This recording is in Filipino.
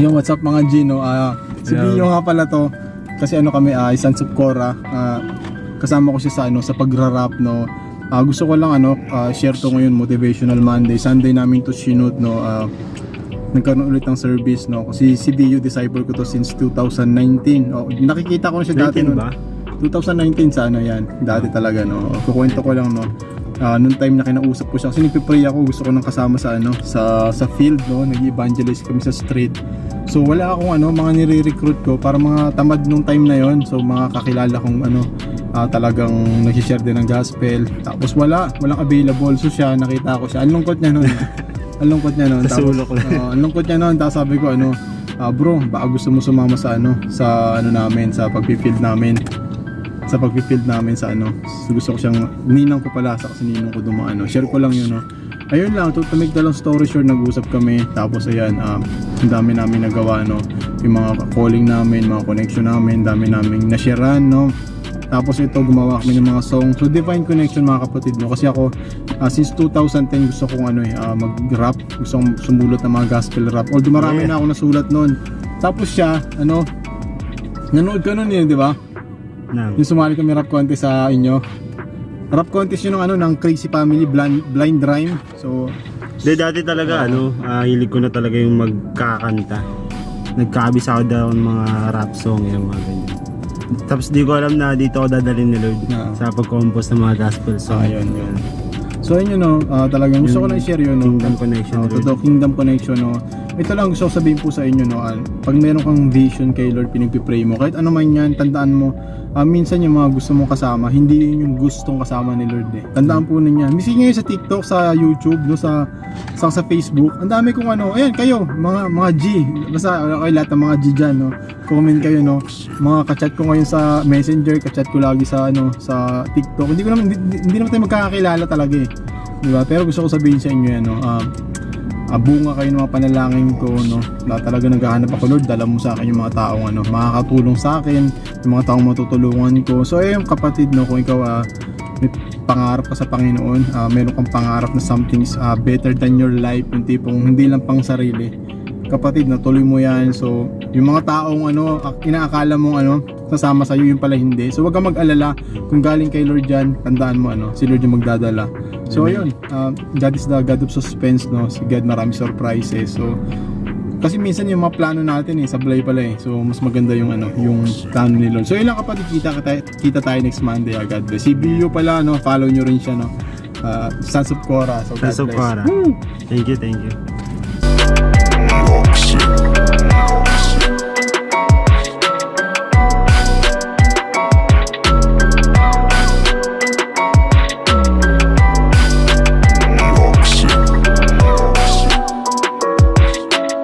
Yung what's up mga Gino, si Bio nga pala to. Kasi ano kami, Sons of Cora. Kasama ko siya sa sa pagra-rap, no. Gusto ko lang share to ngayon, Motivational Monday. Sunday namin to shoot, no. Nagkaroon ulit ng service, no. Kasi si Bio, disciple ko to since 2019. Nakikita ko siya dati noon. 2019 sa yan. Dati talaga, no. Kukwento ko lang, no. Noong time na kinausap ko siya kasi nagpe-pray ako, gusto ko nang kasama sa sa field, no, nag-evangelize kami sa street. So wala akong mga nire-recruit ko para mga tamad nung time na yon. So mga kakilala kong talagang nag-share din ng gospel. Tapos walang available. So siya, nakita ko siya. Ang lungkot niya noon. Ang lungkot niya noon. Ang lungkot niya noon. Tapos sabi ko bro, baka gusto mo sumama sa namin, sa pagpi-field namin. Sa pagpi-field namin sa so, gusto ko siyang ninang ko pala sa kasi ninang ko dumaan, share ko lang yun, ayun lang, to make the long story short, nag-usap kami. Tapos ayan, ang dami namin nagawa, yung mga calling namin, mga connection namin, dami namin na-sharean, tapos ito, gumawa kami ng mga song. So Divine Connection mga kapatid, kasi ako since 2010 gusto kong mag-rap, gusto kong sumulot ng mga gospel rap, although marami na ako nasulat noon. Tapos siya, nanood ka noon di ba? Yung sumali kami rap contest sa inyo. Rap contest yun ng Crazy Family Blind Rhyme. So dati talaga hilig ko na talaga yung magkakanta. Nagkabisa ako daw ng mga rap song, yung mga ganyan. Tapos di ko alam na dito ako dadalhin ni Lord sa pag-compose ng mga gospel song. Yun. So yun talagang gusto ko lang i-share yun, Kingdom Connection. Kingdom Connection, Ito lang gusto ko sabihin po sa inyo, pag meron kang vision kay Lord, pinagpipray mo, kahit ano man yan, tandaan mo, minsan yung mga gusto mong kasama, hindi yun yung gustong kasama ni Lord Tandaan po ninyo. Minsan ngayon sa TikTok, sa YouTube, sa Facebook, ang dami kong ayan kayo, mga G, basta okay, lahat ng mga G dyan, comment kayo, mga kachat ko ngayon sa Messenger, kachat ko lagi sa sa TikTok. Hindi naman tayo magkakakilala talaga diba? Pero gusto ko sabihin sa inyo bunga kayo ng mga panalangin ko, na talaga naghahanap ako, Lord, dala mo sa akin yung mga taong makakatulong sa akin, yung mga taong matutulungan ko. So ayun kapatid, kung ikaw may pangarap ka sa Panginoon, meron kang pangarap na something's better than your life, yung tipong hindi lang pang sarili, kapatid, tuloy mo yan. So yung mga taong inaakala mong sasama sa'yo, yung pala hindi. So wag kang mag-alala, kung galing kay Lord yan, tandaan mo si Lord yung magdadala. So ayun, God is the God of suspense, Si God maraming surprises. So kasi minsan yung mga plano natin sablay pala So mas maganda yung yung plano ni Lord. So yun lang kapatid, kita tayo next Monday. God bless. Si Bio pala, follow nyo rin siya, Sons of Cora. So God bless. Thank you.